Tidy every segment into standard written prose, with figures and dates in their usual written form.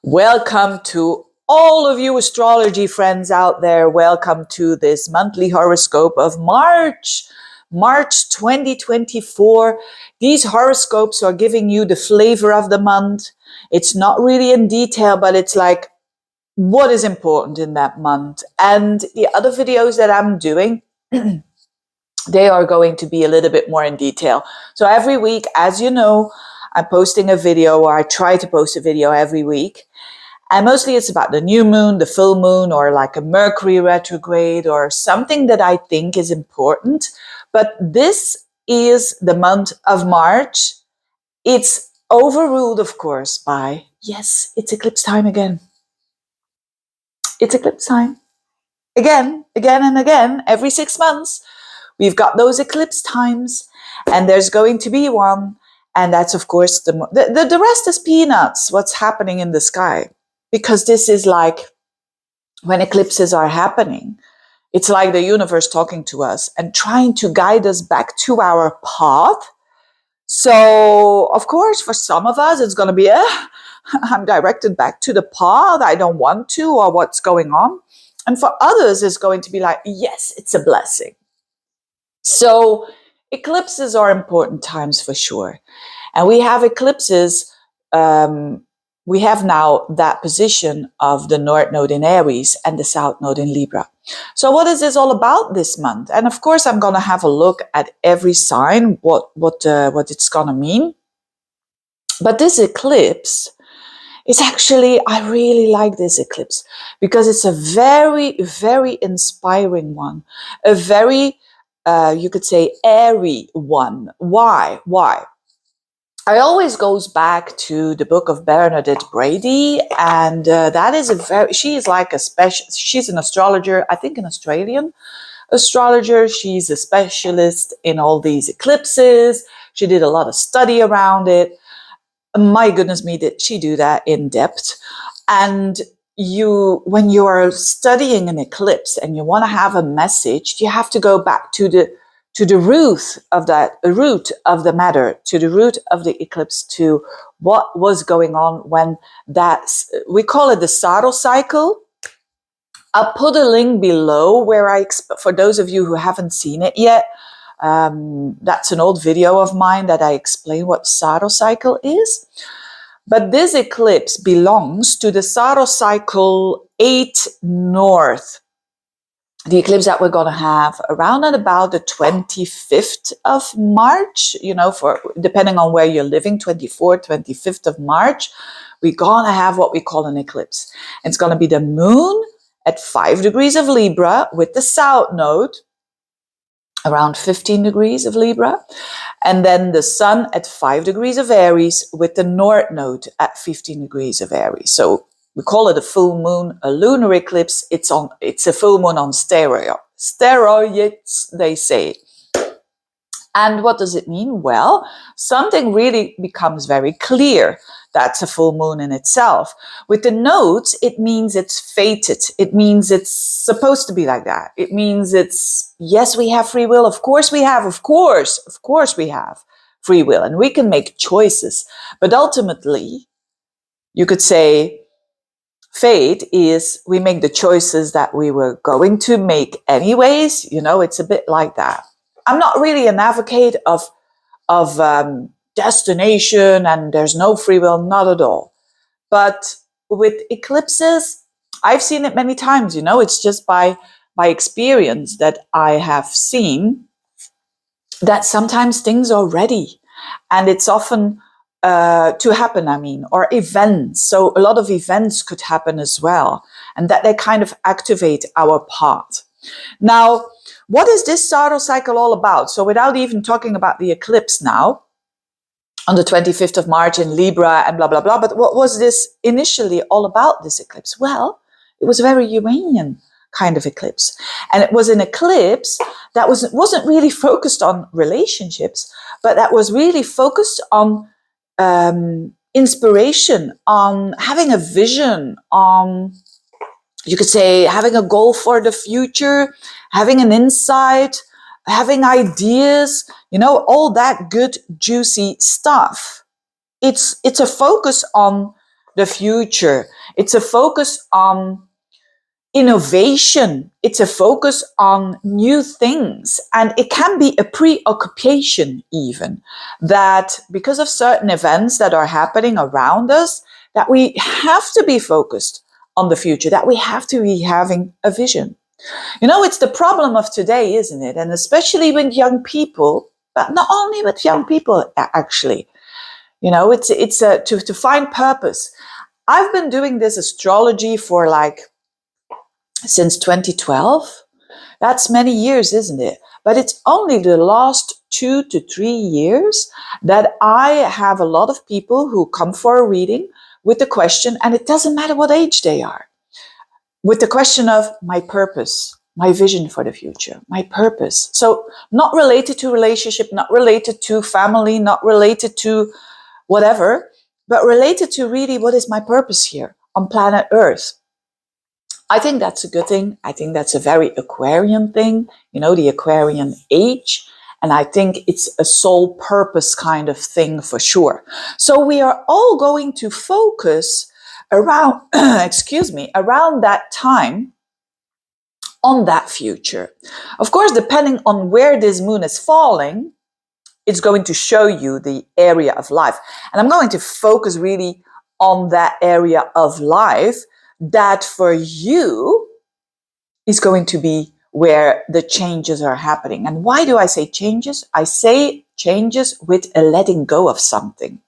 Welcome to all of you astrology friends out there. Welcome to this monthly horoscope of March 2024. These horoscopes are giving you the flavor of the month. It's not really in detail, but it's like what is important in that month. And the other videos that I'm doing, they are going to be a little bit more in detail. So every week, as you know, I'm posting a video, or I try to post a video every week. And mostly it's about the new moon, the full moon, or like a Mercury retrograde, or something that I think is important. But this is the month of March. It's overruled, of course, by, yes, it's eclipse time again. It's eclipse time. Again, and again, every 6 months. We've got those eclipse times, and there's going to be one. And that's, of course, the rest is peanuts, what's happening in the sky. Because this is like when eclipses are happening, it's like the universe talking to us and trying to guide us back to our path. So, of course, for some of us, it's going to be, I'm directed back to the path. I don't want to, or what's going on. And for others, it's going to be like, yes, it's a blessing. So eclipses are important times for sure. And we have eclipses, we have now that position of the North Node in Aries and the South Node in Libra. So what is this all about this month? And of course, I'm going to have a look at every sign, what it's going to mean. But this eclipse is actually, I really like this eclipse because it's a very, very inspiring one. A very, you could say, airy one. Why? I always goes back to the book of Bernadette Brady, and that is she is like she's an astrologer, I think an Australian astrologer. She's a specialist in all these eclipses. She did a lot of study around it. My goodness me, did she do that in depth. And when you are studying an eclipse and you want to have a message, you have to go back to the root of the matter, to the root of the eclipse, to what was going on when we call it the Saros cycle. I'll put a link below where for those of you who haven't seen it yet, that's an old video of mine that I explain what Saros cycle is. But this eclipse belongs to the Saros cycle 8 North. The eclipse that we're going to have around and about the 25th of March, for depending on where you're living, 24th, 25th of March, we're going to have what we call an eclipse. And it's going to be the moon at 5 degrees of Libra with the South Node, around 15 degrees of Libra, and then the sun at 5 degrees of Aries with the North Node at 15 degrees of Aries. So we call it a full moon, a lunar eclipse. It's a full moon on steroids, they say. And what does it mean? Well, something really becomes very clear. That's a full moon in itself. With the nodes, it means it's fated. It means it's supposed to be like that. It means yes, we have free will. Of course we have. Of course we have free will. And we can make choices. But ultimately, you could say, fate is we make the choices that we were going to make anyways. It's a bit like that. I'm not really an advocate of destination and there's no free will, not at all. But with eclipses, I've seen it many times. It's just by experience that I have seen that sometimes things are ready, and it's often to happen, or events. So a lot of events could happen as well, and that they kind of activate our path. Now, what is this Saros cycle all about? So without even talking about the eclipse now, on the 25th of March in Libra and blah, blah, blah, but what was this initially all about, this eclipse? Well, it was a very Uranian kind of eclipse. And it was an eclipse that wasn't really focused on relationships, but that was really focused on inspiration, on having a vision, on, you could say, having a goal for the future, having an insight, having ideas, all that good, juicy stuff. It's a focus on the future. It's a focus on innovation. It's a focus on new things. And it can be a preoccupation even, that because of certain events that are happening around us, that we have to be focused on the future, that we have to be having a vision. You know, it's the problem of today, isn't it? And especially with young people, but not only with young people, actually. You know, it's to find purpose. I've been doing this astrology for since 2012. That's many years, isn't it? But it's only the last 2 to 3 years that I have a lot of people who come for a reading with the question, and it doesn't matter what age they are, with the question of my purpose, my vision for the future, my purpose. So not related to relationship, not related to family, not related to whatever, but related to really what is my purpose here on planet Earth. I think that's a good thing. I think that's a very Aquarian thing, you know, the Aquarian age. And I think it's a sole purpose kind of thing for sure. So we are all going to focus around, around that time on that future. Of course, depending on where this moon is falling, it's going to show you the area of life. And I'm going to focus really on that area of life that for you is going to be where the changes are happening. And why do I say changes? I say changes with a letting go of something.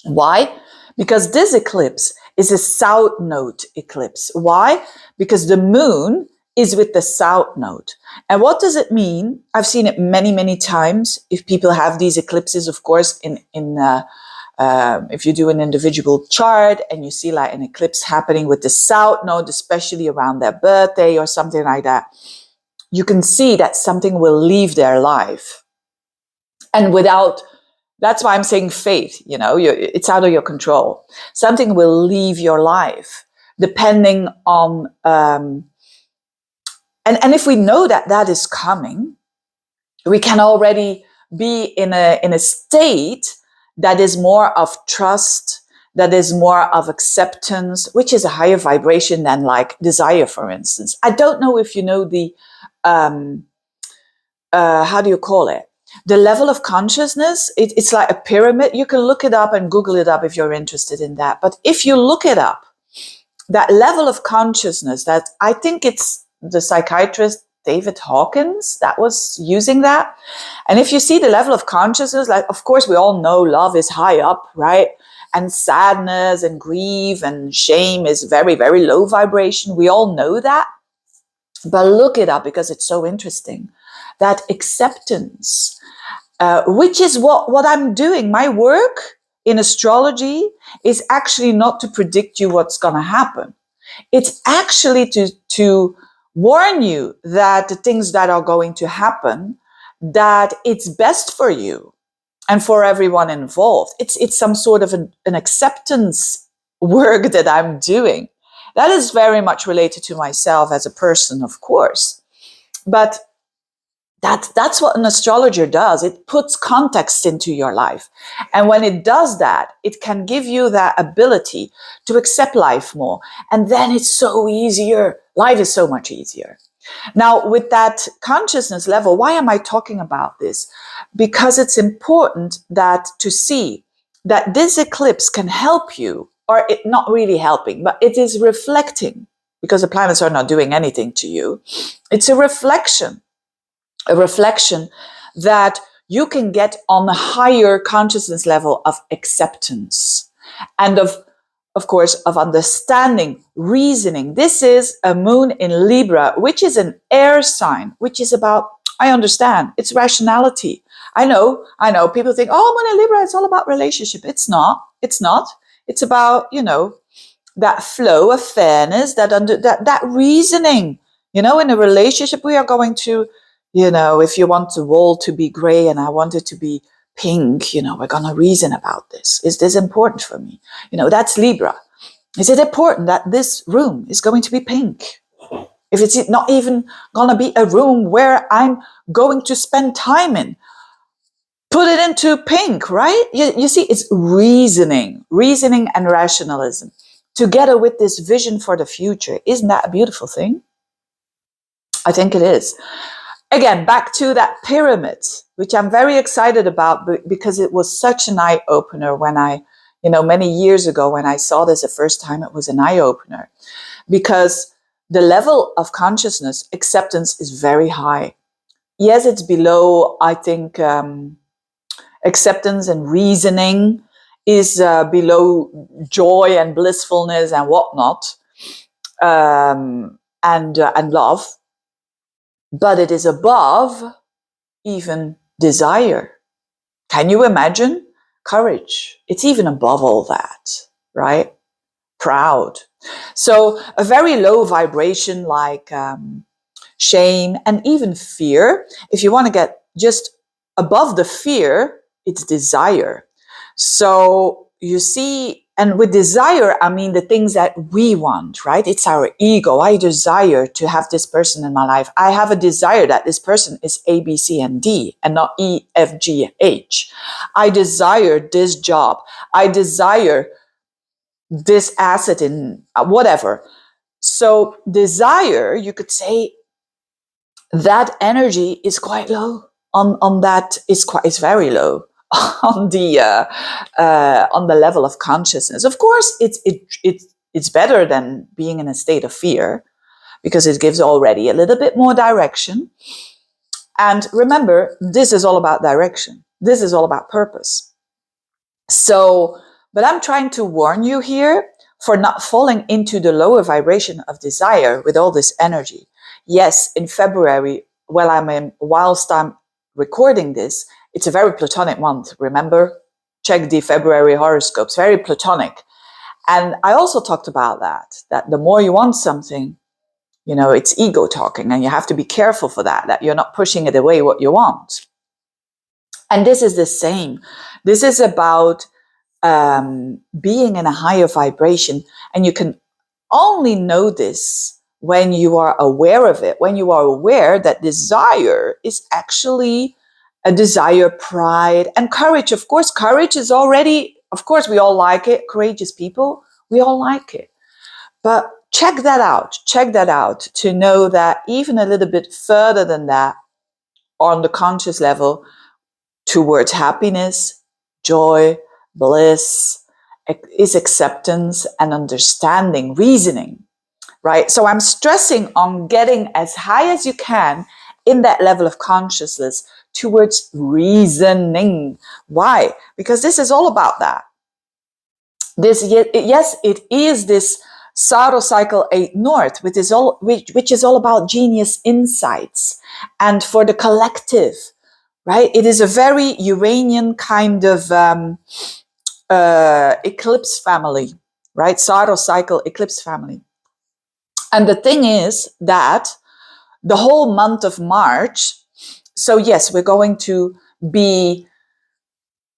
Why? Because this eclipse is a south node eclipse. Why? Because the moon is with the south node. And what does it mean? I've seen it many, many times. If people have these eclipses, of course, if you do an individual chart and you see like an eclipse happening with the south node, especially around their birthday or something like that, you can see that something will leave their life. And that's why I'm saying faith, you know, it's out of your control. Something will leave your life depending on, and if we know that that is coming, we can already be in a state that is more of trust, that is more of acceptance, which is a higher vibration than like desire, for instance. I don't know if you know the, how do you call it? The level of consciousness, it's like a pyramid. You can look it up and Google it up if you're interested in that. But if you look it up, that level of consciousness, that I think it's the psychiatrist David Hawkins that was using that. And if you see the level of consciousness, like, of course, we all know love is high up, right? And sadness and grief and shame is very, very low vibration. We all know that. But look it up because it's so interesting. That acceptance, which is what I'm doing. My work in astrology is actually not to predict you what's going to happen. It's actually to warn you that the things that are going to happen, that it's best for you and for everyone involved. It's some sort of an acceptance work that I'm doing. That is very much related to myself as a person, of course. But that's what an astrologer does. It puts context into your life. And when it does that, it can give you that ability to accept life more. And then it's so easier. Life is so much easier. Now, with that consciousness level, why am I talking about this? Because it's important that to see that this eclipse can help you, or it not really helping, but it is reflecting, because the planets are not doing anything to you. It's a reflection that you can get on a higher consciousness level of acceptance and of course, of understanding, reasoning. This is a moon in Libra, which is an air sign, which is about, I understand, it's rationality. I know, people think, oh, moon in Libra, it's all about relationship. It's not. It's about, you know, that flow of fairness, that reasoning. You know, in a relationship, we are going to, you know, if you want the wall to be gray and I want it to be pink, you know, we're going to reason about this. Is this important for me? You know, that's Libra. Is it important that this room is going to be pink? If it's not even going to be a room where I'm going to spend time in. put it into pink, right? You see, it's reasoning and rationalism together with this vision for the future. Isn't that a beautiful thing? I think it is. Again, back to that pyramid, which I'm very excited about because it was such an eye-opener when many years ago when I saw this the first time, it was an eye-opener because the level of consciousness acceptance is very high. Yes, it's below, I think, acceptance and reasoning is below joy and blissfulness and whatnot, and love, but it is above even desire. Can you imagine? Courage. It's even above all that, right? Proud. So a very low vibration like shame and even fear. If you want to get just above the fear, it's desire. So you see, and with desire, I mean the things that we want, right? It's our ego. I desire to have this person in my life. I have a desire that this person is A, B, C, and D and not E, F, G, H. I desire this job. I desire this asset in whatever. So desire, you could say that energy is quite low on that is very low on the level of consciousness. Of course, it's better than being in a state of fear because it gives already a little bit more direction. And remember, this is all about direction. This is all about purpose. So, but I'm trying to warn you here for not falling into the lower vibration of desire with all this energy. Yes, in February, whilst I'm recording this, it's a very platonic month, remember? Check the February horoscopes, very platonic. And I also talked about that the more you want something, it's ego talking, and you have to be careful for that you're not pushing it away what you want. And this is the same. This is about being in a higher vibration, and you can only know this when you are aware of it, when you are aware that desire is actually a desire, pride, and courage. Of course, courage is already, of course, we all like it. Courageous people, we all like it. But check that out to know that even a little bit further than that, on the conscious level, towards happiness, joy, bliss, is acceptance and understanding, reasoning, right? So I'm stressing on getting as high as you can in that level of consciousness towards reasoning. Why? Because this is all about that. Yes, it is this Saros cycle 8 north, which is all about genius insights and for the collective, right? It is a very Uranian kind of eclipse family, right? Saros cycle eclipse family. And the thing is that the whole month of March, so yes, we're going to be,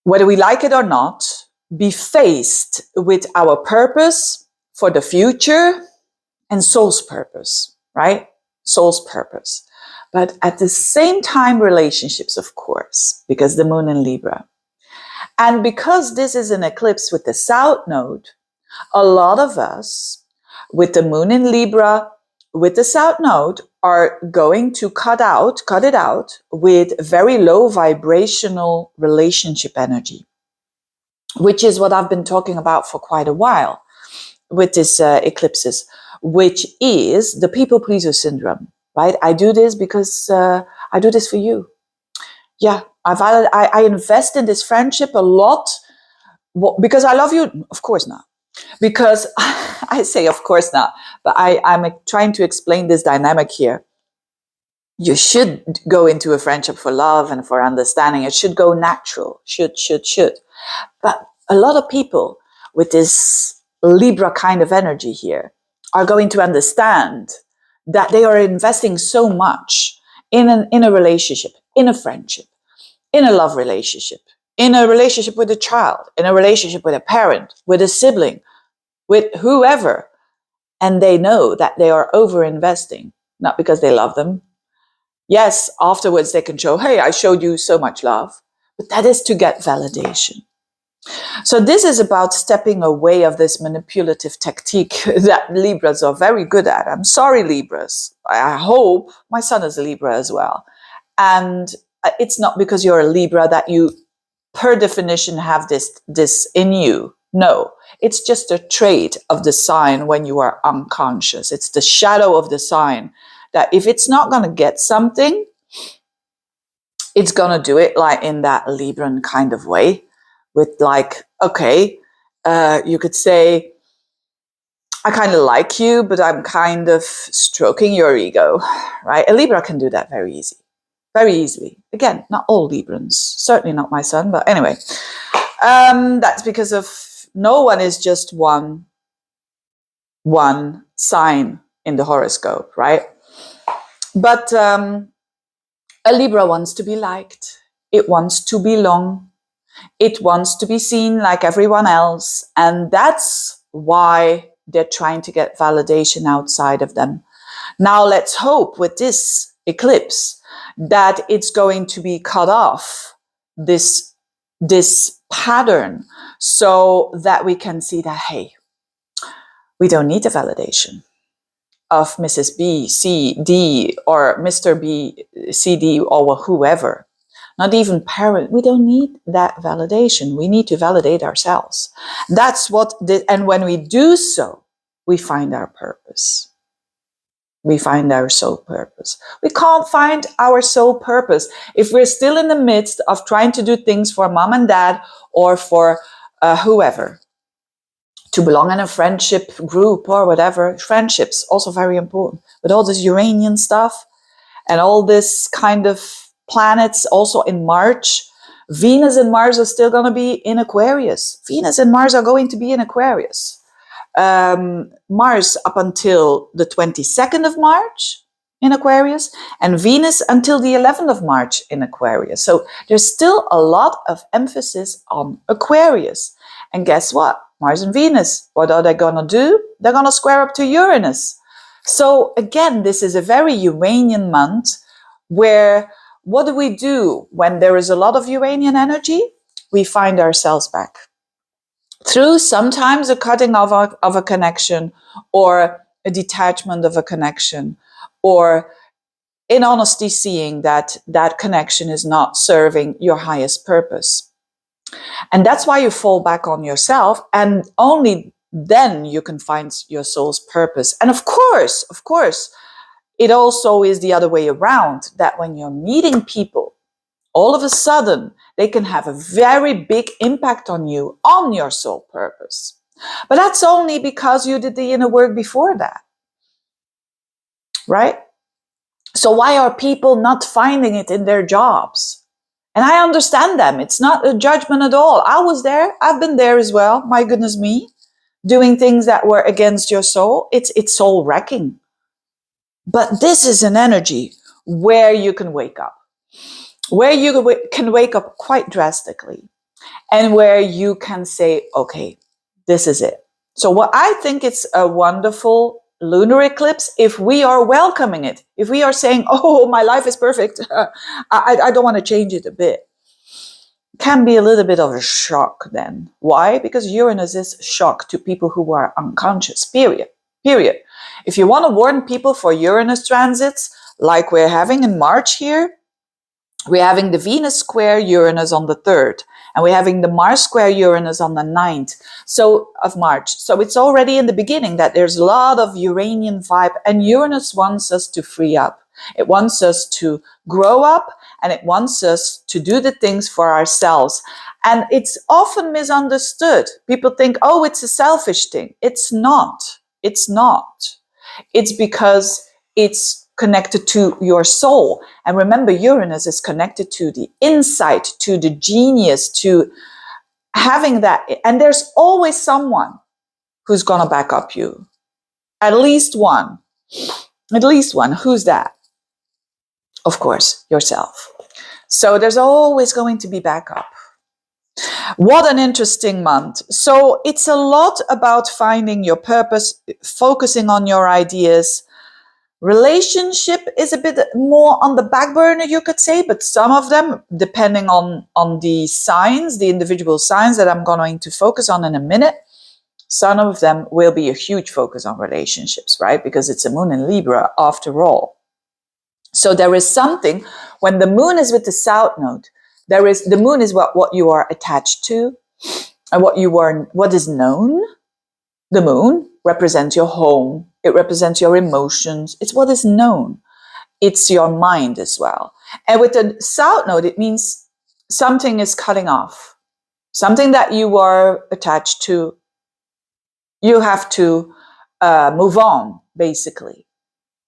whether we like it or not, be faced with our purpose for the future and soul's purpose, right? Soul's purpose. But at the same time, relationships, of course, because the moon in Libra. And because this is an eclipse with the South Node, a lot of us with the moon in Libra, with the South Node, are going to cut it out with very low vibrational relationship energy, which is what I've been talking about for quite a while with this eclipses, which is the people pleaser syndrome, right? I do this because I do this for you. Yeah, I invest in this friendship a lot because I love you. Of course not. Because I say, of course not, but I'm trying to explain this dynamic here. You should go into a friendship for love and for understanding. It should go natural. Should. But a lot of people with this Libra kind of energy here are going to understand that they are investing so much in a relationship, in a friendship, in a love relationship, in a relationship with a child, in a relationship with a parent, with a sibling, with whoever. And they know that they are over-investing, not because they love them. Yes, afterwards they can show, hey, I showed you so much love. but that is to get validation. So this is about stepping away of this manipulative tactic that Libras are very good at. I'm sorry, Libras. I hope my son is a Libra as well. And it's not because you're a Libra that you, per definition, have this in you. No, it's just a trait of the sign when you are unconscious. It's the shadow of the sign that if it's not going to get something, it's going to do it like in that Libran kind of way. With like, okay, you could say, I kind of like you, but I'm kind of stroking your ego, right? A Libra can do that very easily. Again, not all Librans, certainly not my son, but anyway, that's because of no one is just one sign in the horoscope, right? But a Libra wants to be liked. It wants to belong. It wants to be seen like everyone else. And that's why they're trying to get validation outside of them. Now let's hope with this eclipse that it's going to be cut off, this pattern, so that we can see that, hey, we don't need the validation of Mrs. B, C, D, or Mr. B, C, D, or whoever. Not even parent. We don't need that validation. We need to validate ourselves. That's what, and when we do so, we find our purpose. We find our soul purpose. We can't find our soul purpose if we're still in the midst of trying to do things for mom and dad or for whoever. To belong in a friendship group or whatever. Friendships, also very important. But all this Uranian stuff and all this kind of planets also in March. Venus and Mars are still going to be in Aquarius. Venus and Mars are going to be in Aquarius. Mars up until the 22nd of March in Aquarius, and Venus until the 11th of March in Aquarius. So there's still a lot of emphasis on Aquarius. And guess what? Mars and Venus, what are they going to do? They're going to square up to Uranus. So again, this is a very Uranian month where what do we do when there is a lot of Uranian energy? We find ourselves back. Through sometimes a cutting of a connection or a detachment of a connection, or in honesty seeing that that connection is not serving your highest purpose. And that's why you fall back on yourself, and only then you can find your soul's purpose. And of course, it also is the other way around, that when you're meeting people, all of a sudden, they can have a very big impact on you, on your soul purpose. But that's only because you did the inner work before that, right? So why are people not finding it in their jobs? And I understand them. It's not a judgment at all. I was there. I've been there as well. My goodness me. Doing things that were against your soul. It's soul wrecking. But this is an energy where you can wake up. Where you can wake up quite drastically. And where you can say, okay, this is it. So what I think it's a wonderful lunar eclipse, if we are welcoming it, if we are saying, oh, my life is perfect, I don't want to change it a bit, can be a little bit of a shock then. Why? Because Uranus is shock to people who are unconscious, period. If you want to warn people for Uranus transits, like we're having in March here, we're having the Venus square Uranus on the 3rd, and we're having the Mars square Uranus on the 9th of March. So it's already in the beginning that there's a lot of Uranian vibe, and Uranus wants us to free up. It wants us to grow up, and it wants us to do the things for ourselves. And it's often misunderstood. People think, oh, it's a selfish thing. It's not. It's not. It's because it's connected to your soul. And remember, Uranus is connected to the insight, to the genius, to having that. And there's always someone who's going to back up you. At least one. Who's that? Of course, yourself. So there's always going to be backup. What an interesting month. So it's a lot about finding your purpose, focusing on your ideas, Relationship is a bit more on the back burner, you could say, but some of them, depending on the signs, the individual signs that I'm going to focus on in a minute, some of them will be a huge focus on relationships, right? Because it's a moon in Libra after all. So there is something, when the moon is with the south node, the moon is what you are attached to and what is known. The moon represents your home. It represents your emotions. It's what is known. It's your mind as well. And with the south node, it means something is cutting off. Something that you are attached to, you have to move on, basically.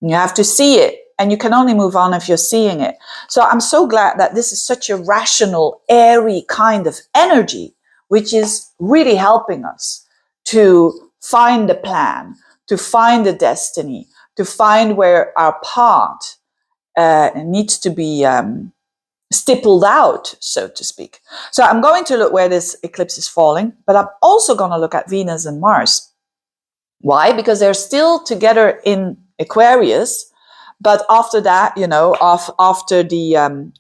You have to see it. And you can only move on if you're seeing it. So I'm so glad that this is such a rational, airy kind of energy, which is really helping us to find the plan, to find the destiny, to find where our path needs to be stippled out, so to speak. So I'm going to look where this eclipse is falling, but I'm also going to look at Venus and Mars. Why? Because they're still together in Aquarius. But after that, after the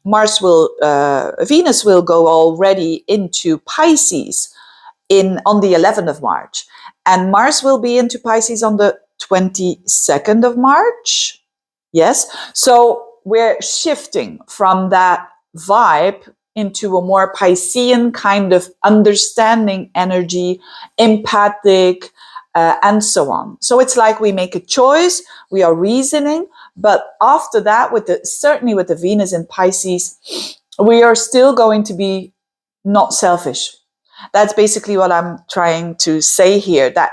Venus will go already into Pisces on the 11th of March. And Mars will be into Pisces on the 22nd of March. Yes. So we're shifting from that vibe into a more Piscean kind of understanding energy, empathic, and so on. So it's like we make a choice, we are reasoning, but after that, certainly with the Venus in Pisces, we are still going to be not selfish. That's basically what I'm trying to say here. That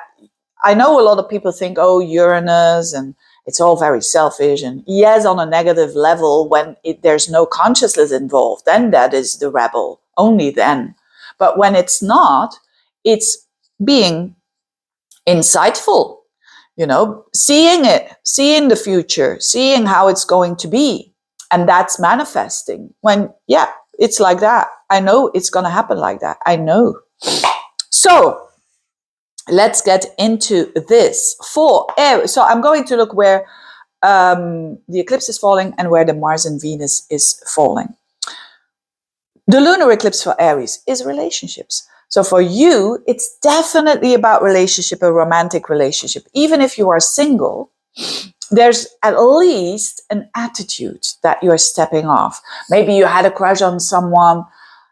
I know a lot of people think, oh, Uranus, and it's all very selfish. And yes, on a negative level, when there's no consciousness involved, then that is the rebel, only then. But when it's not, it's being insightful, seeing the future, seeing how it's going to be. And that's manifesting when, it's like that. I know it's going to happen like that. I know. So let's get into this for Aries. So I'm going to look where the eclipse is falling and where the Mars and Venus is falling. The lunar eclipse for Aries is relationships. So for you, it's definitely about relationship, a romantic relationship. Even if you are single, there's at least an attitude that you're stepping off. Maybe you had a crush on someone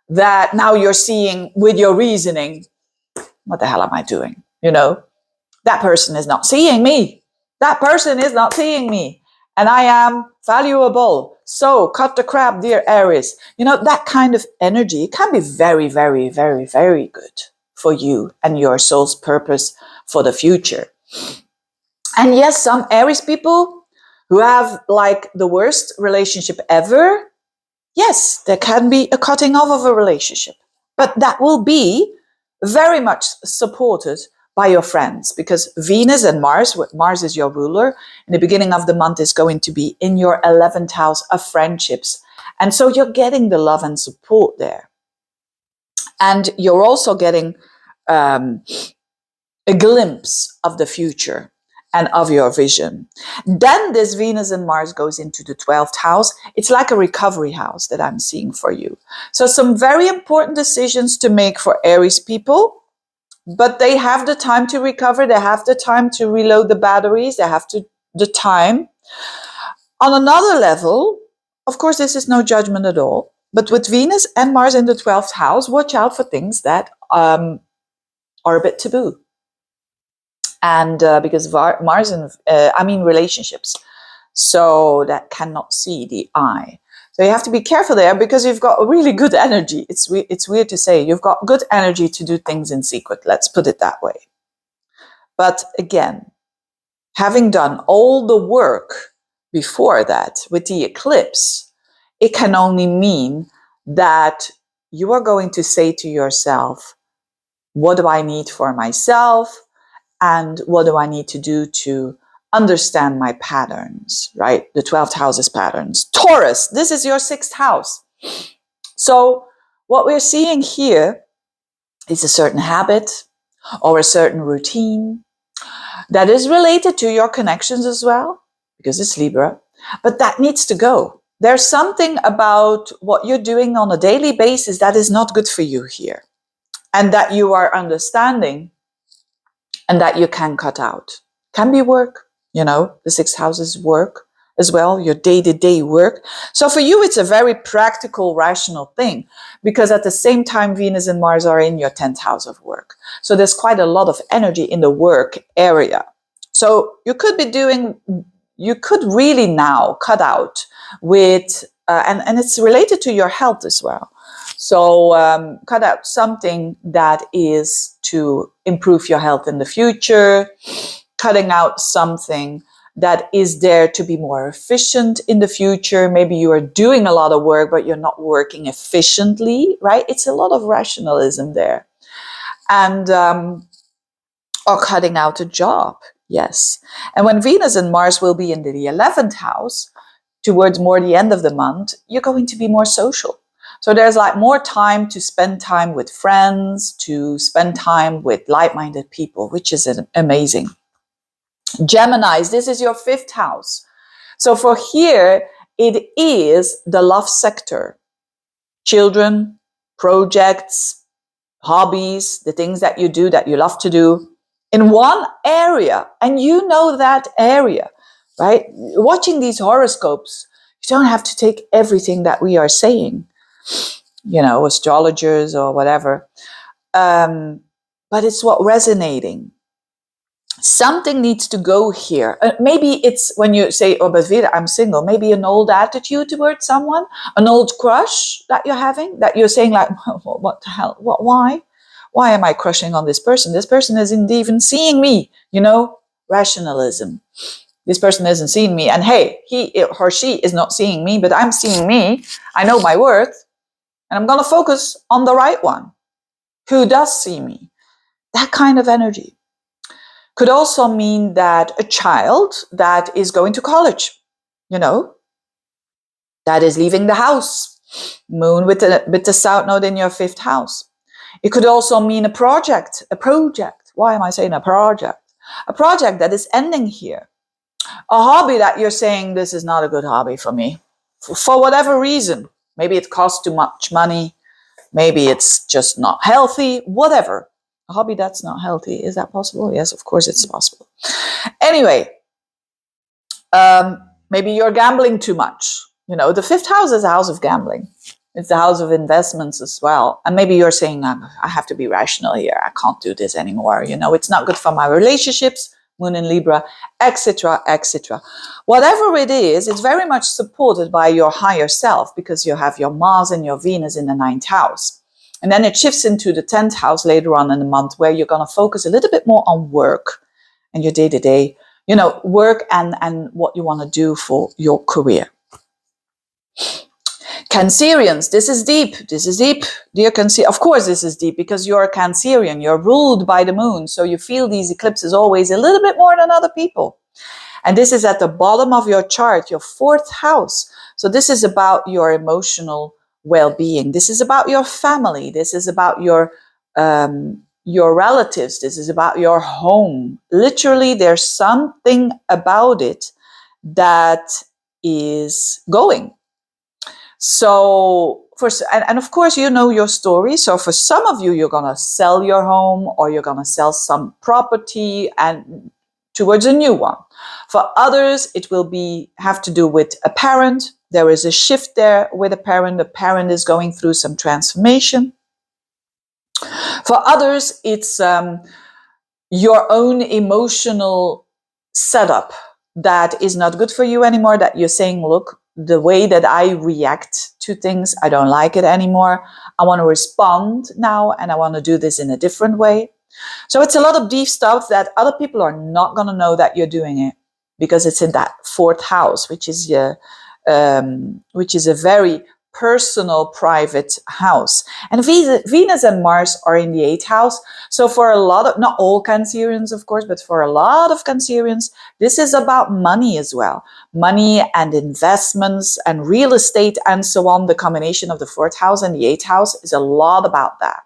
that now you're seeing with your reasoning, what the hell am I doing? That person is not seeing me. That person is not seeing me. And I am valuable. So cut the crap, dear Aries. That kind of energy can be very, very, very, very good for you and your soul's purpose for the future. And yes, some Aries people who have like the worst relationship ever, yes, there can be a cutting off of a relationship. But that will be very much supported by your friends, because Venus and Mars is your ruler, in the beginning of the month is going to be in your 11th house of friendships. And so you're getting the love and support there. And you're also getting a glimpse of the future and of your vision. Then this Venus and Mars goes into the 12th house. It's like a recovery house that I'm seeing for you. So some very important decisions to make for Aries people. But they have the time to recover. They have the time to reload the batteries. They have the time. On another level, of course, this is no judgment at all. But with Venus and Mars in the 12th house, watch out for things that are a bit taboo. And because Mars and relationships, so that cannot see the eye. So you have to be careful there, because you've got really good energy. It's weird to say. You've got good energy to do things in secret. Let's put it that way. But again, having done all the work before that with the eclipse, it can only mean that you are going to say to yourself, what do I need for myself? And what do I need to do to understand my patterns, right? The 12th house is patterns. Taurus, this is your 6th house. So what we're seeing here is a certain habit or a certain routine that is related to your connections as well, because it's Libra, but that needs to go. There's something about what you're doing on a daily basis that is not good for you here, and that you are understanding and that you can cut out. Can be work, the sixth house is work as well, your day-to-day work. So for you, it's a very practical, rational thing, because at the same time, Venus and Mars are in your 10th house of work. So there's quite a lot of energy in the work area. So you could really now cut out with, and it's related to your health as well. So cut out something that is to improve your health in the future, cutting out something that is there to be more efficient in the future. Maybe you are doing a lot of work, but you're not working efficiently, right? It's a lot of rationalism there. And, or cutting out a job, yes. And when Venus and Mars will be in the 11th house, towards more the end of the month, you're going to be more social. So there's like more time to spend time with friends, to spend time with like-minded people, which is amazing. Geminis, this is your 5th house. So for here, it is the love sector. Children, projects, hobbies, the things that you do that you love to do in one area. And you know that area, right? Watching these horoscopes, you don't have to take everything that we are saying, astrologers or whatever. But it's what resonating. Something needs to go here. Maybe it's when you say, oh, but Veerle, I'm single. Maybe an old attitude towards someone, an old crush that you're having, that you're saying like, what the hell? Why? Why am I crushing on this person? This person isn't even seeing me, rationalism. This person isn't seeing me. And hey, he or she is not seeing me, but I'm seeing me. I know my worth. And I'm going to focus on the right one who does see me. That kind of energy. Could also mean that a child that is going to college, that is leaving the house. Moon with the south node in your 5th house. It could also mean a project. Why am I saying a project? A project that is ending here. A hobby that you're saying, this is not a good hobby for me. For whatever reason. Maybe it costs too much money. Maybe it's just not healthy. Whatever. A hobby that's not healthy. Is that possible? Yes, of course it's possible. Anyway, maybe you're gambling too much. The 5th house is a house of gambling. It's the house of investments as well. And maybe you're saying, I have to be rational here. I can't do this anymore. It's not good for my relationships, Moon in Libra, etc., etc. Whatever it is, it's very much supported by your higher self, because you have your Mars and your Venus in the 9th house. And then it shifts into the 10th house later on in the month, where you're going to focus a little bit more on work and your day-to-day, work and what you want to do for your career. Cancerians, this is deep. Dear Cancer, of course this is deep, because you're a Cancerian. You're ruled by the moon. So you feel these eclipses always a little bit more than other people. And this is at the bottom of your chart, your 4th house. So this is about your emotional well-being. This is about your family. This is about your relatives. This is about your home. Literally, there's something about it that is going. So, and of course, your story. So for some of you, you're going to sell your home, or you're going to sell some property and towards a new one. For others, it will have to do with a parent. There is a shift there with a parent. The parent is going through some transformation. For others, it's your own emotional setup that is not good for you anymore, that you're saying, look, the way that I react to things, I don't like it anymore. I want to respond now, and I want to do this in a different way. So it's a lot of deep stuff that other people are not going to know that you're doing it, because it's in that 4th house, which is a very personal, private house. And Venus and Mars are in the 8th house. So for a lot of, not all Cancerians, of course, but for a lot of Cancerians, this is about money as well. Money and investments and real estate and so on. The combination of the 4th house and the 8th house is a lot about that.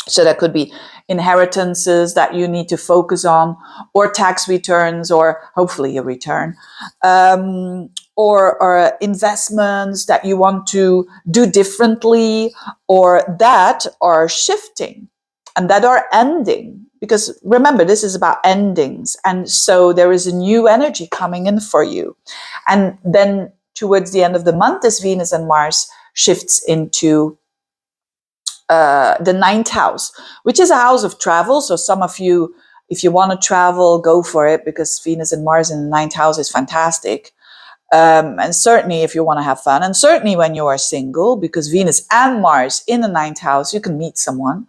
So that could be inheritances that you need to focus on, or tax returns, or hopefully a return, or investments that you want to do differently, or that are shifting and that are ending. Because remember, this is about endings. And so there is a new energy coming in for you. And then towards the end of the month, this Venus and Mars shifts into the ninth house, which is a house of travel. So some of you, if you want to travel, go for it, because Venus and Mars in the ninth house is fantastic. And certainly if you want to have fun, and certainly when you are single, because Venus and Mars in the ninth house, you can meet someone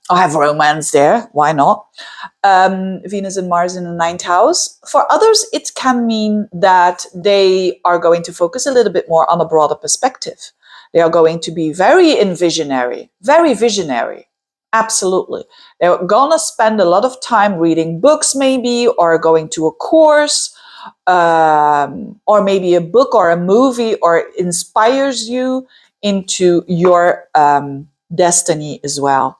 or have romance there. Why not? Venus and Mars in the ninth house. For others, it can mean that they are going to focus a little bit more on a broader perspective. They are going to be very very visionary. Absolutely. They're going to spend a lot of time reading books, maybe, or going to a course, or maybe a book or a movie, or inspires you into your destiny as well.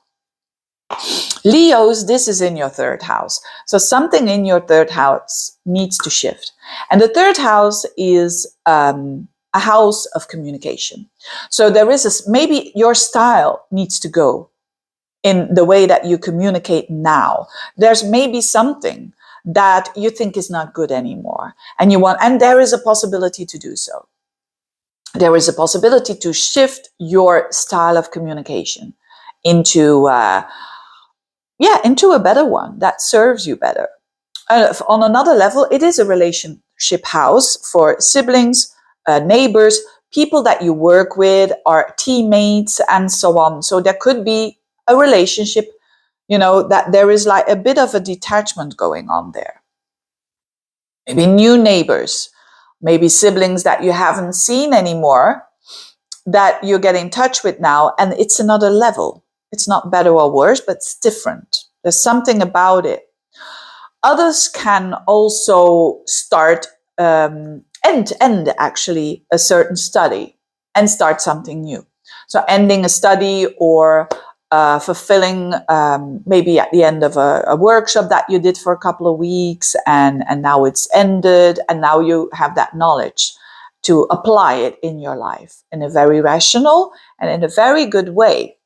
Leos, this is in your third house. So something in your third house needs to shift. And the third house is a house of communication. So there is maybe your style needs to go in the way that you communicate now. There's maybe something that you think is not good anymore, and there is a possibility to do so. There is a possibility to shift your style of communication into a better one that serves you better. On another level, it is a relationship house for siblings, neighbors, people that you work with, or teammates, and so on. So there could be a relationship, that there is like a bit of a detachment going on there. Maybe new neighbors, maybe siblings that you haven't seen anymore, that you get in touch with now, and it's another level. It's not better or worse, but it's different. There's something about it. Others can also start end actually a certain study and start something new. So ending a study, or fulfilling maybe at the end of a workshop that you did for a couple of weeks, and now it's ended, and now you have that knowledge to apply it in your life in a very rational and in a very good way.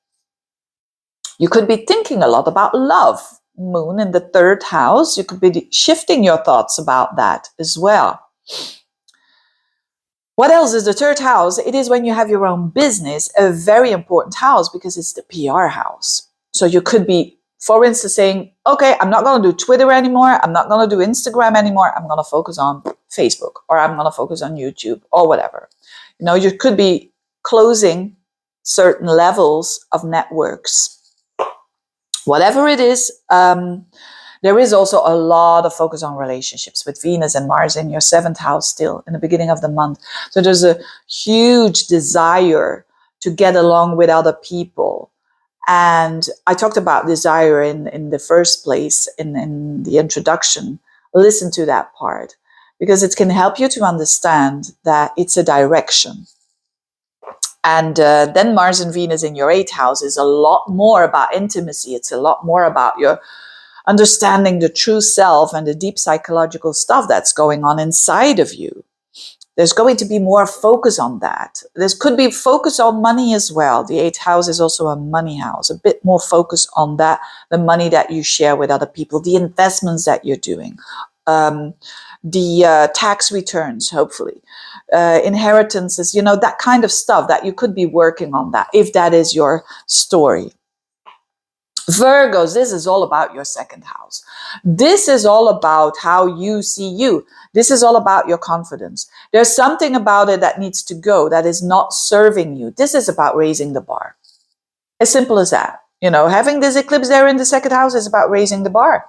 You could be thinking a lot about love. Moon in the third house, you could be shifting your thoughts about that as well. What else is the third house? It is when you have your own business, a very important house, because it's the PR house. So you could be, for instance, saying, okay, I'm not going to do Twitter anymore. I'm not going to do Instagram anymore. I'm going to focus on Facebook, or I'm going to focus on YouTube, or whatever. You could be closing certain levels of networks. Whatever it is, there is also a lot of focus on relationships with Venus and Mars in your seventh house still in the beginning of the month. So there's a huge desire to get along with other people. And I talked about desire in the first place, in the introduction. Listen to that part, because it can help you to understand that it's a direction. And then Mars and Venus in your eighth house is a lot more about intimacy. It's a lot more about your understanding the true self and the deep psychological stuff that's going on inside of you. There's going to be more focus on that. There could be focus on money as well. The eighth house is also a money house, a bit more focus on that, the money that you share with other people, the investments that you're doing, the tax returns, hopefully. Inheritances, that kind of stuff that you could be working on that, if that is your story. Virgos, this is all about your second house. This is all about how you see you. This is all about your confidence. There's something about it that needs to go, that is not serving you. This is about raising the bar. As simple as that. Having this eclipse there in the second house is about raising the bar.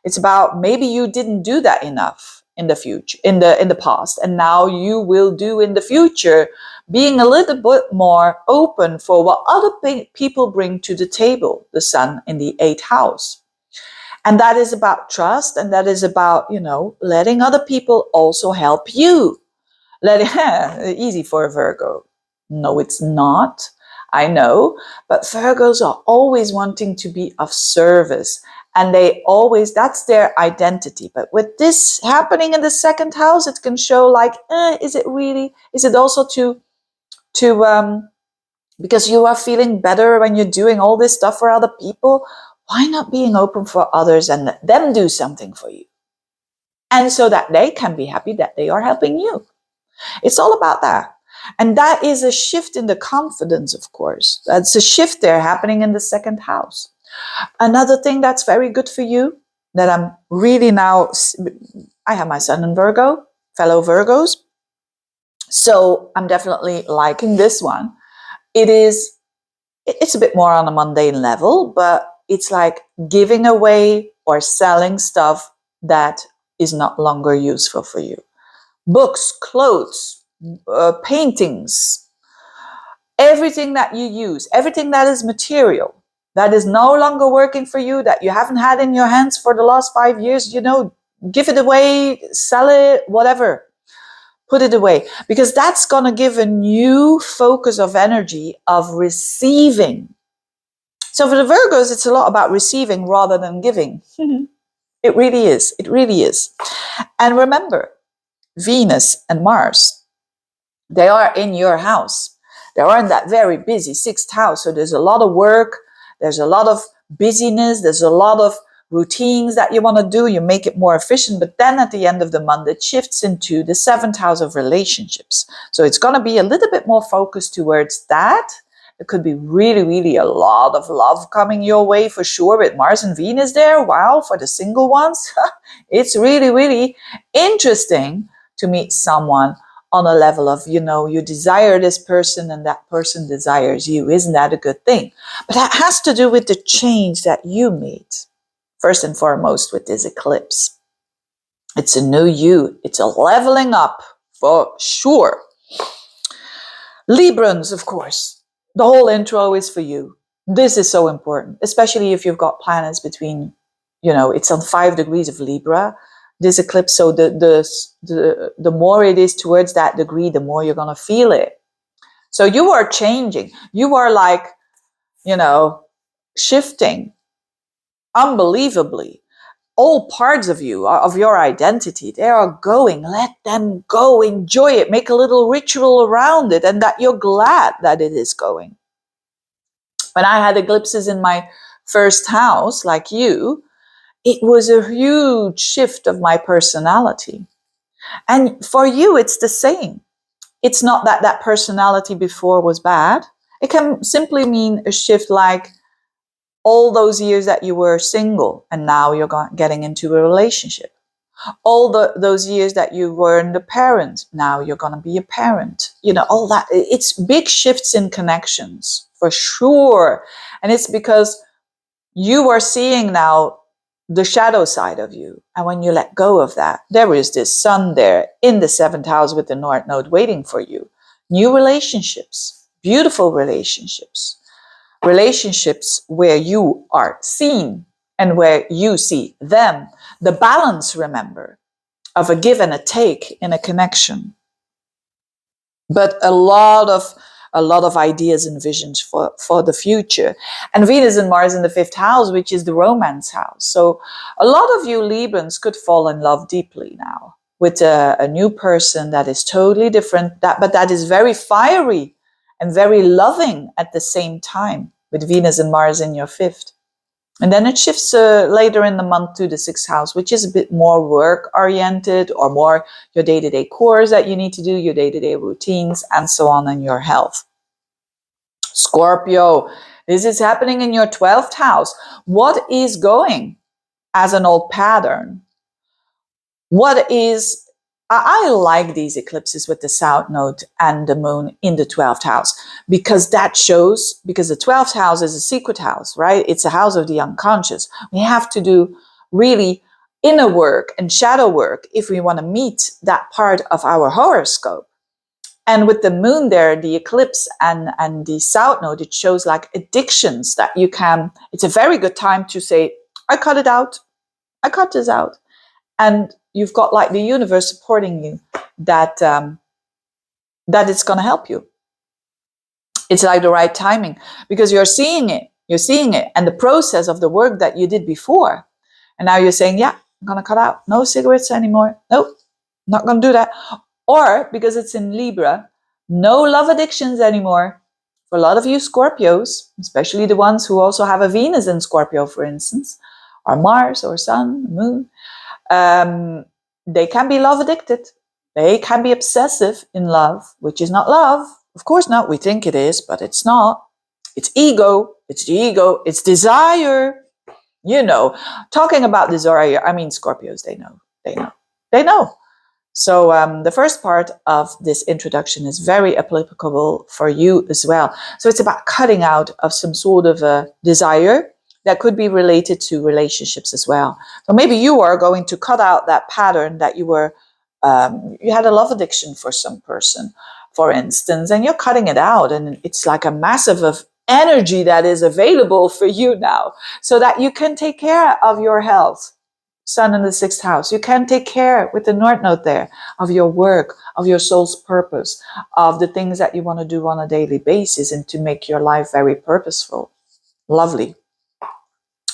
It's about maybe you didn't do that enough in the future, in the past, and now you will do in the future, being a little bit more open for what other people bring to the table, the sun in the eighth house. And that is about trust, and that is about, letting other people also help you. Easy for a Virgo. No, it's not. I know, but Virgos are always wanting to be of service. And they always, that's their identity. But with this happening in the second house, it can show like, is it really, is it also because you are feeling better when you're doing all this stuff for other people? Why not being open for others and let them do something for you? And so that they can be happy that they are helping you. It's all about that. And that is a shift in the confidence, of course. That's a shift there happening in the second house. Another thing that's very good for you that I'm really now, I have my sun in Virgo, fellow Virgos. So I'm definitely liking this one. It's a bit more on a mundane level, but it's like giving away or selling stuff that is not longer useful for you. Books, clothes, paintings, everything that you use, everything that is material, that is no longer working for you, that you haven't had in your hands for the last 5 years, give it away, sell it, whatever. Put it away, because that's going to give a new focus of energy of receiving. So for the Virgos, it's a lot about receiving rather than giving. It really is. It really is. And remember, Venus and Mars, they are in your house. They are in that very busy sixth house. So there's a lot of work. There's a lot of busyness. There's a lot of routines that you want to do. You make it more efficient. But then at the end of the month, it shifts into the seventh house of relationships. So it's going to be a little bit more focused towards that. There could be really, really a lot of love coming your way for sure with Mars and Venus there. Wow, for the single ones. It's really, really interesting to meet someone on a level of, you desire this person and that person desires you. Isn't that a good thing? But that has to do with the change that you made. First and foremost with this eclipse. It's a new you. It's a leveling up for sure. Librans, of course. The whole intro is for you. This is so important, especially if you've got planets between, it's on 5 degrees of Libra, this eclipse. So the more it is towards that degree, the more you're going to feel it. So you are changing. You are like, shifting unbelievably. All parts of you, of your identity, they are going. Let them go. Enjoy it. Make a little ritual around it, and that you're glad that it is going. When I had eclipses in my first house, like you, it was a huge shift of my personality. And for you, it's the same. It's not that that personality before was bad. It can simply mean a shift, like all those years that you were single and now you're getting into a relationship. All those years that you weren't a parent, now you're going to be a parent. All that. It's big shifts in connections for sure. And it's because you are seeing now the shadow side of you. And when you let go of that, there is this sun there in the seventh house with the North Node waiting for you. New relationships, beautiful relationships. Relationships where you are seen and where you see them. The balance, remember, of a give and a take in a connection. But a lot of ideas and visions for the future. And Venus and Mars in the fifth house, which is the romance house. So a lot of you Librans could fall in love deeply now with a new person that is totally different, but that is very fiery and very loving at the same time, with Venus and Mars in your fifth. And then it shifts later in the month to the sixth house, which is a bit more work-oriented, or more your day-to-day chores that you need to do, your day-to-day routines, and so on, in your health. Scorpio, this is happening in your 12th house. What is going as an old pattern? I like these eclipses with the South Node and the Moon in the 12th house, because the 12th house is a secret house, right? It's a house of the unconscious. We have to do really inner work and shadow work if we want to meet that part of our horoscope. And with the Moon there, the eclipse and the South Node, it shows like addictions that it's a very good time to say, I cut it out. I cut this out. And you've got like the universe supporting you that it's going to help you. It's like the right timing because you're seeing it. You're seeing it and the process of the work that you did before. And now you're saying, yeah, I'm going to cut out. No cigarettes anymore. Nope, not going to do that. Or because it's in Libra, no love addictions anymore. For a lot of you Scorpios, especially the ones who also have a Venus in Scorpio, for instance, or Mars or Sun, Moon, they can be love addicted. They can be obsessive in love, which is not love. Of course not. We think it is, but it's not. It's ego. It's the ego. It's desire. You know, talking about desire, I mean, Scorpios, they know. They know. They know. So the first part of this introduction is very applicable for you as well. So it's about cutting out of some sort of a desire that could be related to relationships as well. So maybe you are going to cut out that pattern that you were, you had a love addiction for some person, for instance, and you're cutting it out. And it's like a massive of energy that is available for you now so that you can take care of your health. Sun in the 6th house. You can take care with the North Node there of your work, of your soul's purpose, of the things that you want to do on a daily basis and to make your life very purposeful. Lovely.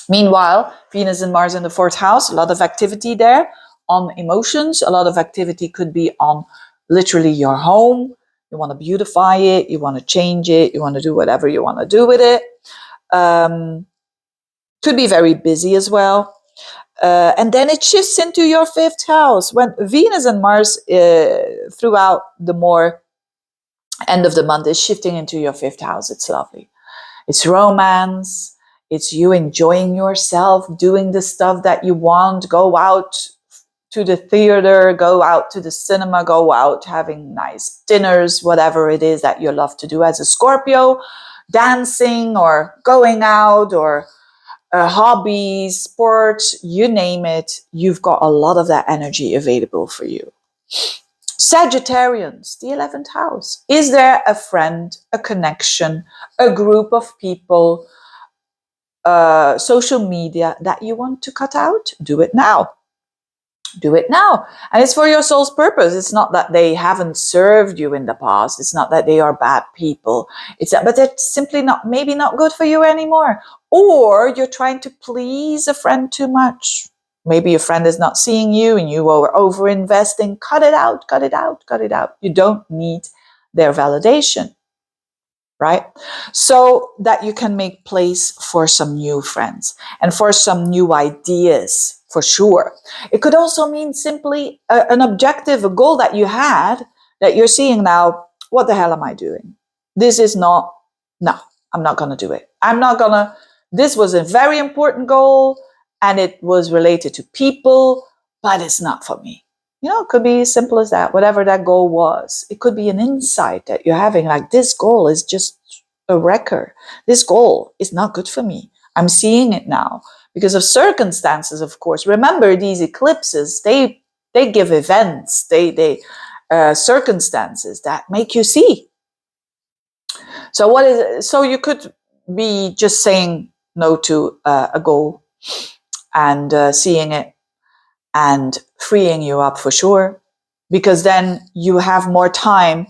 Meanwhile, Venus and Mars in the 4th house, a lot of activity there on emotions. A lot of activity could be on literally your home. You want to beautify it. You want to change it. You want to do whatever you want to do with it. Could be very busy as well. And then it shifts into your 5th house when Venus and Mars throughout the more end of the month is shifting into your 5th house. It's lovely. It's romance. It's you enjoying yourself, doing the stuff that you want, go out to the theater, go out to the cinema, go out having nice dinners, whatever it is that you love to do as a Scorpio, dancing or going out or hobbies, sports, you name it, you've got a lot of that energy available for you. Sagittarians, the 11th house. Is there a friend, a connection, a group of people, social media that you want to cut out? Do it now. Do it now. And it's for your soul's purpose. It's not that they haven't served you in the past. It's not that they are bad people. It's that, but they're simply not, maybe not good for you anymore. Or you're trying to please a friend too much. Maybe your friend is not seeing you and you are over investing. Cut it out, cut it out, cut it out. You don't need their validation, right? So that you can make place for some new friends and for some new ideas. For sure. It could also mean simply an objective, a goal that you had that you're seeing now. What the hell am I doing? This is not, no, I'm not going to do it. I'm not going to, this was a very important goal and it was related to people, but it's not for me. You know, it could be as simple as that, whatever that goal was. It could be an insight that you're having, like this goal is just a wrecker. This goal is not good for me. I'm seeing it now. Because of circumstances, of course. Remember, these eclipses, they give events, they circumstances that make you see. So what is it? So you could be just saying no to a goal and seeing it and freeing you up for sure. Because then you have more time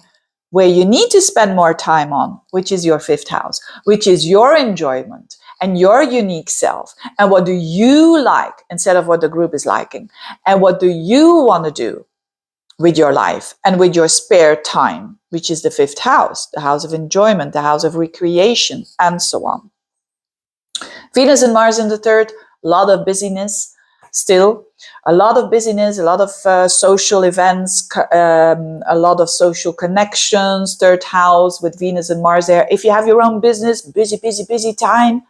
where you need to spend more time on, which is your 5th house, which is your enjoyment. And your unique self. And what do you like instead of what the group is liking? And what do you want to do with your life and with your spare time, which is the 5th house, the house of enjoyment, the house of recreation, and so on. Venus and Mars in the 3rd, a lot of busyness still. A lot of busyness, a lot of social events, a lot of social connections, 3rd house with Venus and Mars there. If you have your own business, busy time.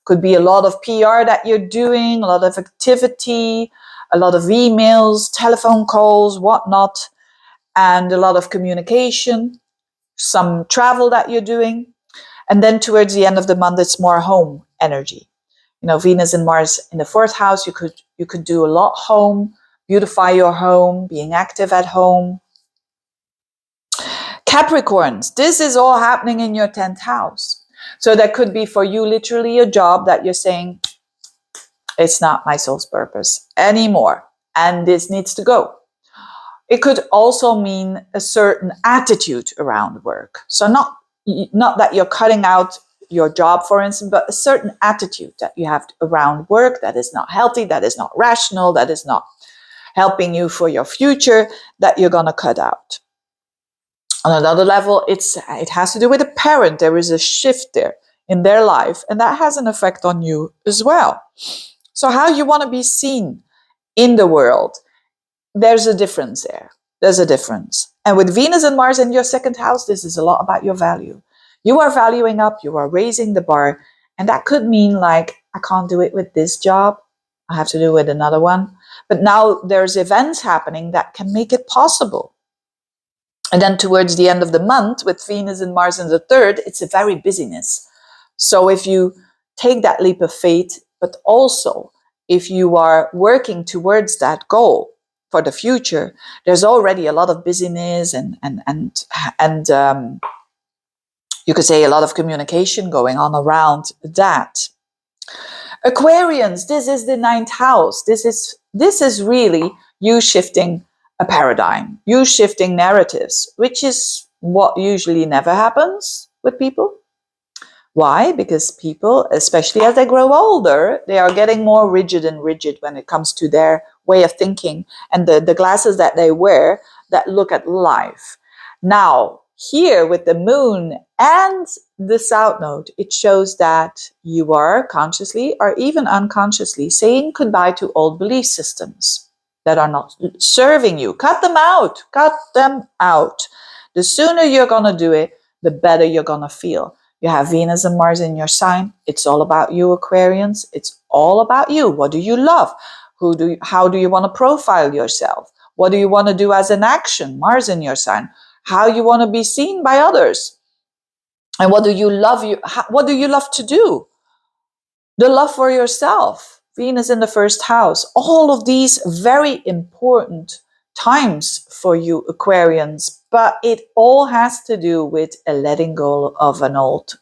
Could be a lot of PR that you're doing, a lot of activity, a lot of emails, telephone calls, whatnot, and a lot of communication, some travel that you're doing. And then towards the end of the month, it's more home energy. You know, Venus and Mars in the 4th house, you could do a lot home, beautify your home, being active at home. Capricorns, this is all happening in your 10th house. So that could be for you literally a job that you're saying, it's not my soul's purpose anymore. And this needs to go. It could also mean a certain attitude around work. So not not that you're cutting out your job, for instance, but a certain attitude that you have around work that is not healthy, that is not rational, that is not helping you for your future, that you're going to cut out. On another level, it has to do with a parent. There is a shift there in their life, and that has an effect on you as well. So how you want to be seen in the world, there's a difference there. There's a difference. And with Venus and Mars in your second house, this is a lot about your value. You are valuing up, you are raising the bar, and that could mean like, I can't do it with this job, I have to do it with another one. But now there's events happening that can make it possible. And then towards the end of the month, with Venus and Mars in the third, it's a very busyness. So if you take that leap of faith, but also if you are working towards that goal for the future, there's already a lot of busyness and you could say a lot of communication going on around that. Aquarians, this is the ninth house. This is really you shifting a paradigm, you shifting narratives, which is what usually never happens with people. Why? Because people, especially as they grow older, they are getting more rigid and rigid when it comes to their way of thinking and the glasses that they wear that look at life. Now, here with the moon and the south node, it shows that you are consciously or even unconsciously saying goodbye to old belief systems that are not serving you. Cut them out. Cut them out. The sooner you're going to do it, the better you're going to feel. You have Venus and Mars in your sign. It's all about you, Aquarians. It's all about you. What do you love? How do you want to profile yourself? What do you want to do as an action? Mars in your sign. How you want to be seen by others. And what do you love to do? The love for yourself. Venus in the first house. All of these very important times for you, Aquarians. But it all has to do with a letting go of an old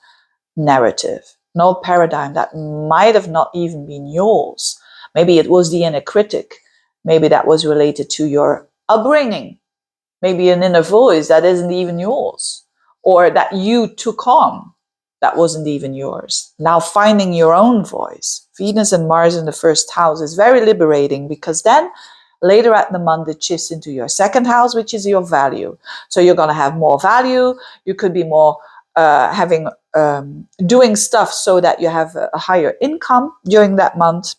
narrative, an old paradigm that might have not even been yours. Maybe it was the inner critic. Maybe that was related to your upbringing. Maybe an inner voice that isn't even yours, or that you took on that wasn't even yours. Now finding your own voice. Venus and Mars in the first house is very liberating, because then later at the month it shifts into your second house, which is your value. So you're going to have more value. You could be more doing stuff so that you have a higher income during that month,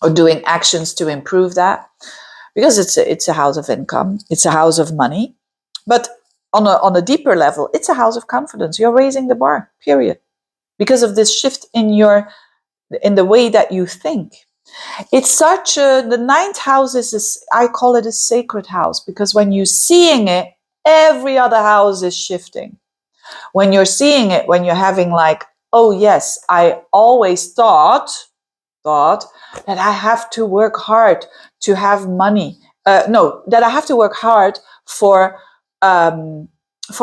or doing actions to improve that. Because it's a house of income, it's a house of money, but on a deeper level, it's a house of confidence. You're raising the bar, period, because of this shift in the way that you think. It's the ninth house I call it a sacred house, because when you're seeing it, every other house is shifting. When you're seeing it, when you're having like, oh yes, I always thought that I have to work hard to have money. That I have to work hard for a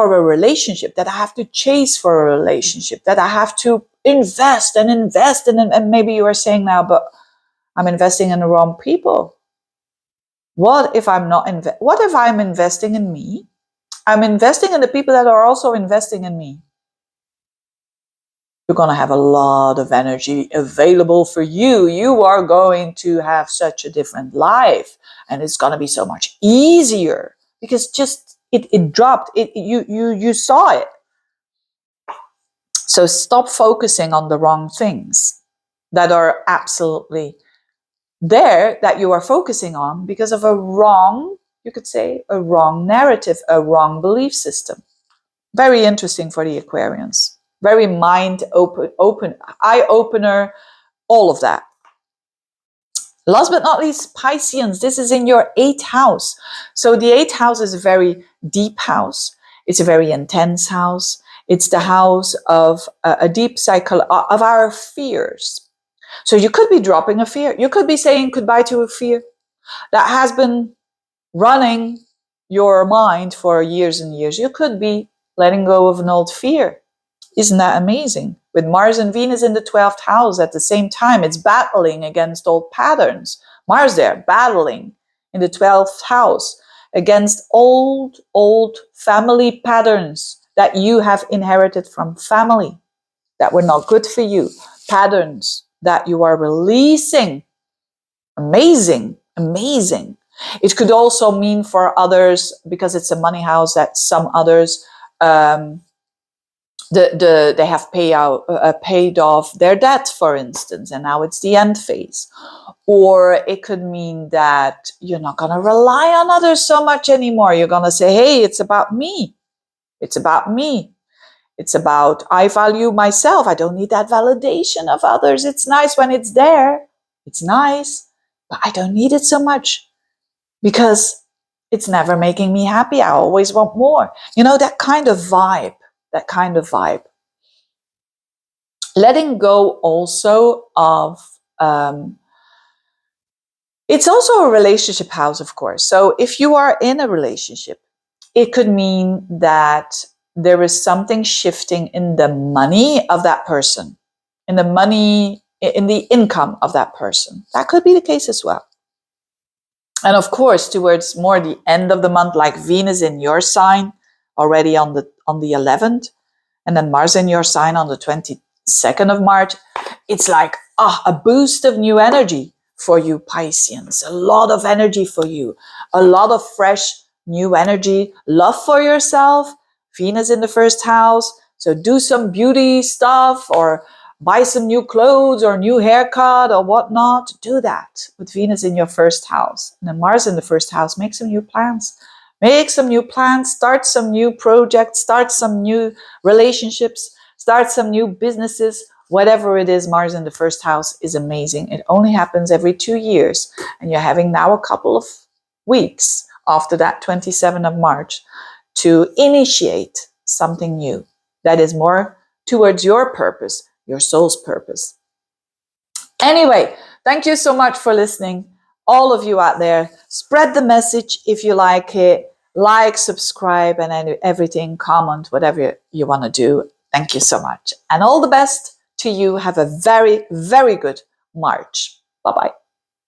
relationship, that I have to chase for a relationship, that I have to invest, and maybe you are saying now, but I'm investing in the wrong people. What if I'm not what if I'm investing in me? I'm investing in the people that are also investing in me. You're going to have a lot of energy available for you. You are going to have such a different life, and it's going to be so much easier, because just it dropped. You saw it. So stop focusing on the wrong things that are absolutely there, that you are focusing on because of a wrong, you could say, a wrong narrative, a wrong belief system. Very interesting for the Aquarians. Very mind open, eye opener, all of that. Last but not least, Pisceans. This is in your 8th house. So the 8th house is a very deep house. It's a very intense house. It's the house of a deep cycle of our fears. So you could be dropping a fear. You could be saying goodbye to a fear that has been running your mind for years and years. You could be letting go of an old fear. Isn't that amazing? With Mars and Venus in the 12th house at the same time, it's battling against old patterns. Mars there, battling in the 12th house against old family patterns that you have inherited from family that were not good for you, patterns that you are releasing. Amazing, amazing. It could also mean for others, because it's a money house, that some others they have paid off their debt, for instance, and now it's the end phase. Or it could mean that you're not going to rely on others so much anymore. You're going to say, hey, it's about me. It's about me. It's about, I value myself. I don't need that validation of others. It's nice when it's there. It's nice, but I don't need it so much because it's never making me happy. I always want more. You know, that kind of vibe, that kind of vibe. Letting go also of, it's also a relationship house, of course. So if you are in a relationship, it could mean that there is something shifting in the money of that person, in the money, in the income of that person. That could be the case as well. And of course, towards more the end of the month, like Venus in your sign already on the 11th, and then Mars in your sign on the 22nd of March, it's like a boost of new energy for you Pisceans. A lot of energy for you, a lot of fresh new energy, love for yourself. Venus in the first house, so do some beauty stuff or buy some new clothes or new haircut or whatnot. Do that with Venus in your first house. And then Mars in the first house, make some new plans. Make some new plans, start some new projects, start some new relationships, start some new businesses. Whatever it is, Mars in the first house is amazing. It only happens every 2 years. And you're having now a couple of weeks after that 27th of March to initiate something new that is more towards your purpose, your soul's purpose. Anyway, thank you so much for listening. All of you out there, spread the message if you like it. Like, subscribe, and everything, comment, whatever you want to do. Thank you so much. And all the best to you. Have a very, very good March. Bye-bye.